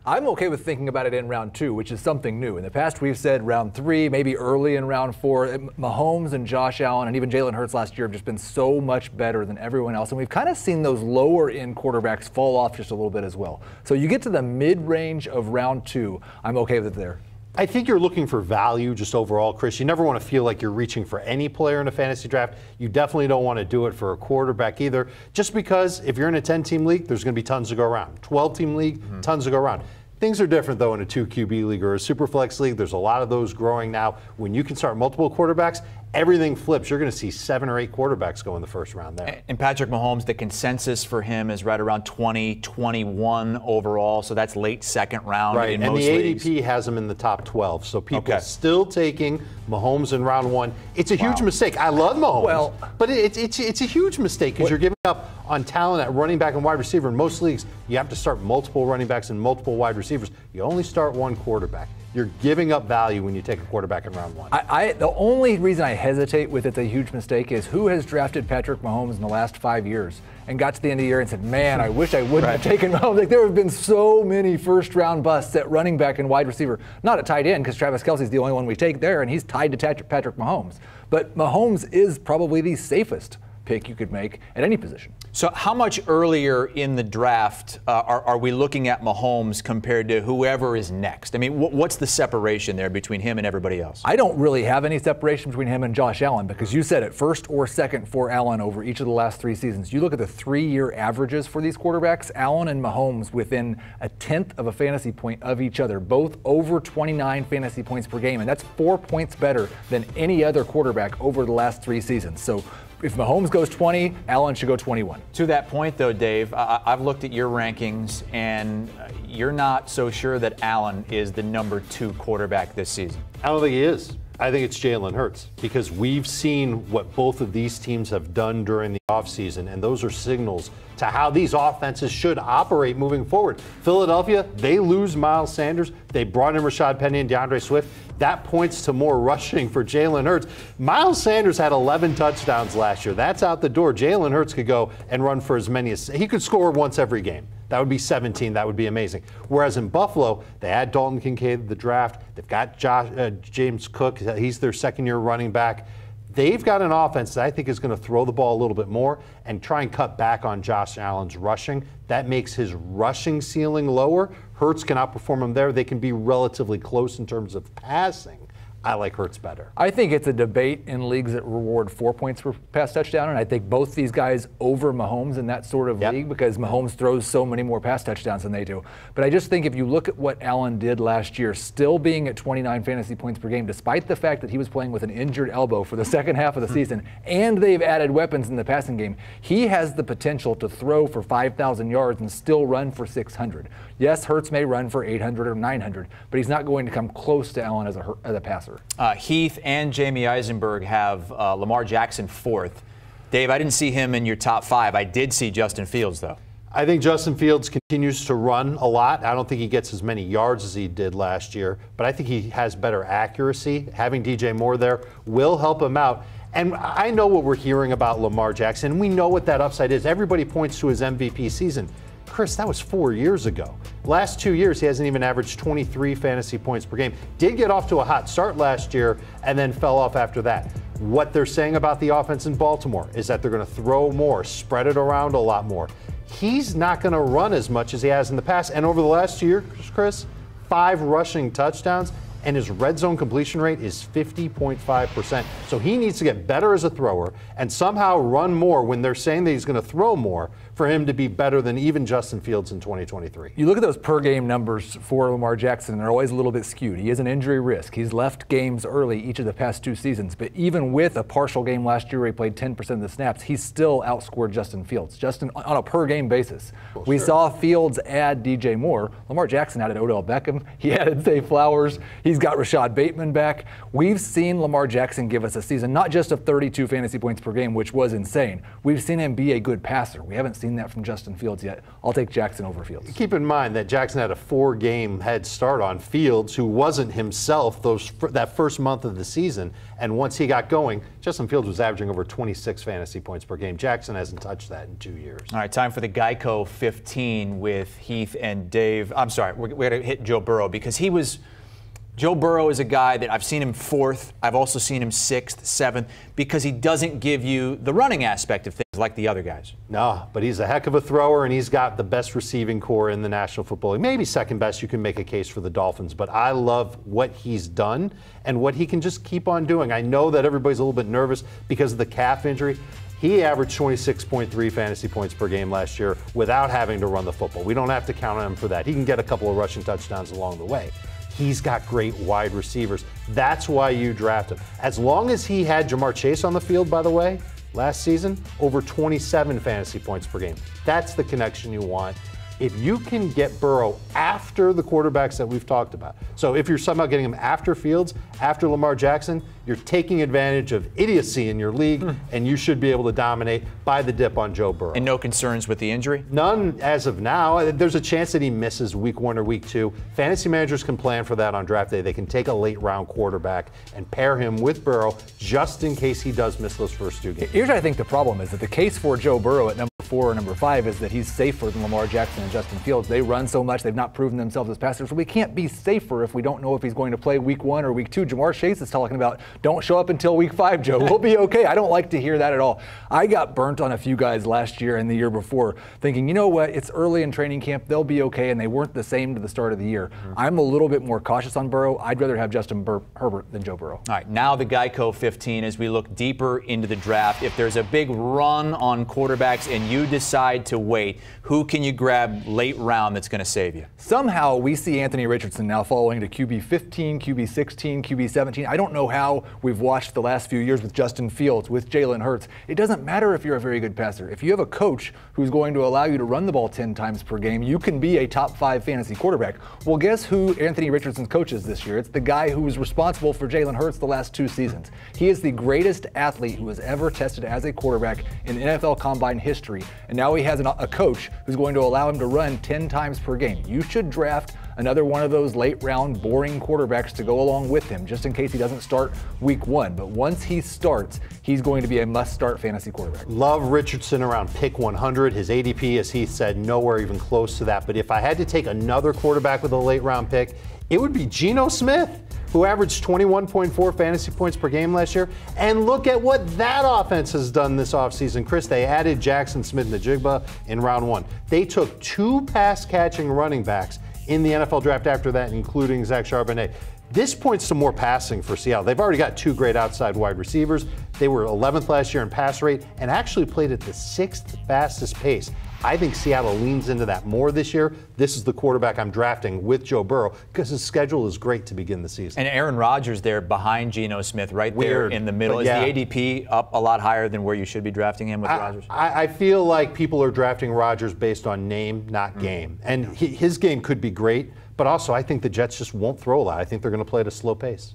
I'm okay with thinking about it in round 2, which is something new. In the past, we've said round 3, maybe early in round 4. Mahomes and Josh Allen and even Jalen Hurts last year have just been so much better than everyone else. And we've kind of seen those lower-end quarterbacks fall off just a little bit as well. So you get to the mid-range of round 2, I'm okay with it there. I think you're looking for value just overall, Chris. You never want to feel like you're reaching for any player in a fantasy draft. You definitely don't want to do it for a quarterback either, just because if you're in a 10-team league, there's going to be tons to go around. 12-team league, tons to go around. Things are different, though, in a 2QB league or a Superflex league. There's a lot of those growing now. When you can start multiple quarterbacks, everything flips. You're going to see 7 or 8 quarterbacks go in the first round there. And Patrick Mahomes, the consensus for him is right around 20, 21 overall, so that's late second round in most leagues. And the ADP has him in the top 12, so people are still taking Mahomes in round 1. It's a huge mistake. I love Mahomes, but it's a huge mistake because you're giving up on talent at running back and wide receiver. In most leagues, you have to start multiple running backs and multiple wide receivers. You only start one quarterback. You're giving up value when you take a quarterback in round 1. The only reason I hesitate with it's a huge mistake is who has drafted Patrick Mahomes in the last 5 years and got to the end of the year and said, man, I wish I wouldn't have taken Mahomes. Like, there have been so many first-round busts at running back and wide receiver. Not at tight end, because Travis Kelce's the only one we take there, and he's tied to Patrick Mahomes. But Mahomes is probably the safest pick you could make at any position. So how much earlier in the draft are we looking at Mahomes compared to whoever is next? I mean, what's the separation there between him and everybody else? I don't really have any separation between him and Josh Allen, because you said it, first or second for Allen over each of the last 3 seasons. You look at the 3-year averages for these quarterbacks, Allen and Mahomes within a 1/10 of a fantasy point of each other, both over 29 fantasy points per game, and that's 4 points better than any other quarterback over the last 3 seasons. So if Mahomes goes 20, Allen should go 21. To that point, though, Dave, I've looked at your rankings, and you're not so sure that Allen is the number 2 quarterback this season. I don't think he is. I think it's Jalen Hurts, because we've seen what both of these teams have done during the offseason, and those are signals to how these offenses should operate moving forward. Philadelphia, they lose Miles Sanders. They brought in Rashad Penny and DeAndre Swift. That points to more rushing for Jalen Hurts. Miles Sanders had 11 touchdowns last year. That's out the door. Jalen Hurts could go and run for as many as he could score once every game. That would be 17. That would be amazing. Whereas in Buffalo, they had Dalton Kincaid at the draft. They've got James Cook. He's their second-year running back. They've got an offense that I think is going to throw the ball a little bit more and try and cut back on Josh Allen's rushing. That makes his rushing ceiling lower. Hurts can outperform him there. They can be relatively close in terms of passing. I like Hurts better. I think it's a debate in leagues that reward 4 points per pass touchdown, and I think both these guys over Mahomes in that sort of league, because Mahomes throws so many more pass touchdowns than they do. But I just think if you look at what Allen did last year, still being at 29 fantasy points per game, despite the fact that he was playing with an injured elbow for the second half of the season, and they've added weapons in the passing game, he has the potential to throw for 5,000 yards and still run for 600. Yes, Hurts may run for 800 or 900, but he's not going to come close to Allen as a passer. Heath and Jamie Eisenberg have Lamar Jackson 4th. Dave, I didn't see him in your top 5. I did see Justin Fields, though. I think Justin Fields continues to run a lot. I don't think he gets as many yards as he did last year, but I think he has better accuracy. Having DJ Moore there will help him out. And I know what we're hearing about Lamar Jackson. We know what that upside is. Everybody points to his MVP season. Chris, that was 4 years ago. Last 2 years, he hasn't even averaged 23 fantasy points per game. Did get off to a hot start last year and then fell off after that. What they're saying about the offense in Baltimore is that they're going to throw more, spread it around a lot more. He's not going to run as much as he has in the past. And over the last 2 years, Chris, 5 rushing touchdowns, and his red zone completion rate is 50.5%. So he needs to get better as a thrower and somehow run more when they're saying that he's going to throw more for him to be better than even Justin Fields in 2023. You look at those per game numbers for Lamar Jackson, and they're always a little bit skewed. He is an injury risk. He's left games early each of the past 2 seasons, but even with a partial game last year where he played 10% of the snaps, he still outscored Justin Fields, Justin on a per game basis. We saw Fields add DJ Moore. Lamar Jackson added Odell Beckham. He added Zay Flowers. He's He's got Rashad Bateman back. We've seen Lamar Jackson give us a season, not just of 32 fantasy points per game, which was insane. We've seen him be a good passer. We haven't seen that from Justin Fields yet. I'll take Jackson over Fields. Keep in mind that Jackson had a 4-game head start on Fields, who wasn't himself that first month of the season. And once he got going, Justin Fields was averaging over 26 fantasy points per game. Jackson hasn't touched that in 2 years. All right, time for the Geico 15 with Heath and Dave. I'm sorry, we're going to hit Joe Burrow because Joe Burrow is a guy that I've seen him 4th. I've also seen him 6th, 7th, because he doesn't give you the running aspect of things like the other guys. No, but he's a heck of a thrower, and he's got the best receiving core in the National Football League. Maybe second best. You can make a case for the Dolphins, but I love what he's done and what he can just keep on doing. I know that everybody's a little bit nervous because of the calf injury. He averaged 26.3 fantasy points per game last year without having to run the football. We don't have to count on him for that. He can get a couple of rushing touchdowns along the way. He's got great wide receivers. That's why you draft him. As long as he had Jamar Chase on the field, by the way, last season, over 27 fantasy points per game. That's the connection you want. If you can get Burrow after the quarterbacks that we've talked about. So if you're somehow getting him after Fields, after Lamar Jackson, you're taking advantage of idiocy in your league, and you should be able to dominate by the dip on Joe Burrow. And no concerns with the injury? None as of now. There's a chance that he misses week 1 or week 2. Fantasy managers can plan for that on draft day. They can take a late round quarterback and pair him with Burrow just in case he does miss those first 2 games. Here's what I think the problem is, that the case for Joe Burrow at number 4 or number 5 is that he's safer than Lamar Jackson and Justin Fields. They run so much, they've not proven themselves as passers. So we can't be safer if we don't know if he's going to play week 1 or week 2. Jamar Chase is talking about, don't show up until week 5, Joe. We'll be okay. I don't like to hear that at all. I got burnt on a few guys last year and the year before thinking, you know what, it's early in training camp, they'll be okay, and they weren't the same to the start of the year. I'm a little bit more cautious on Burrow. I'd rather have Justin Herbert than Joe Burrow. All right, now the Geico 15 as we look deeper into the draft. If there's a big run on quarterbacks and you decide to wait, who can you grab late round that's going to save you? Somehow we see Anthony Richardson now falling to QB 15, QB 16, QB 17. I don't know how we've watched the last few years with Justin Fields, with Jalen Hurts. It doesn't matter if you're a very good passer. If you have a coach who's going to allow you to run the ball 10 times per game, you can be a top 5 fantasy quarterback. Well, guess who Anthony Richardson's coach is this year? It's the guy who was responsible for Jalen Hurts the last 2 seasons. He is the greatest athlete who has ever tested as a quarterback in NFL Combine history. And now he has a coach who's going to allow him to run 10 times per game. You should draft another one of those late round boring quarterbacks to go along with him, just in case he doesn't start week 1. But once he starts, he's going to be a must-start fantasy quarterback. Love Richardson around pick 100. His ADP, as he said, nowhere even close to that. But if I had to take another quarterback with a late round pick, it would be Geno Smith, who averaged 21.4 fantasy points per game last year. And look at what that offense has done this offseason. Chris, they added Jackson Smith-Njigba in round 1. They took 2 pass-catching running backs in the NFL draft after that, including Zach Charbonnet. This points to more passing for Seattle. They've already got 2 great outside wide receivers. They were 11th last year in pass rate and actually played at the 6th fastest pace. I think Seattle leans into that more this year. This is the quarterback I'm drafting with Joe Burrow because his schedule is great to begin the season. And Aaron Rodgers there behind Geno Smith, right there in the middle. Yeah. Is the ADP up a lot higher than where you should be drafting him with Rodgers? I feel like people are drafting Rodgers based on name, not game. And his game could be great, but also I think the Jets just won't throw a lot. I think they're going to play at a slow pace.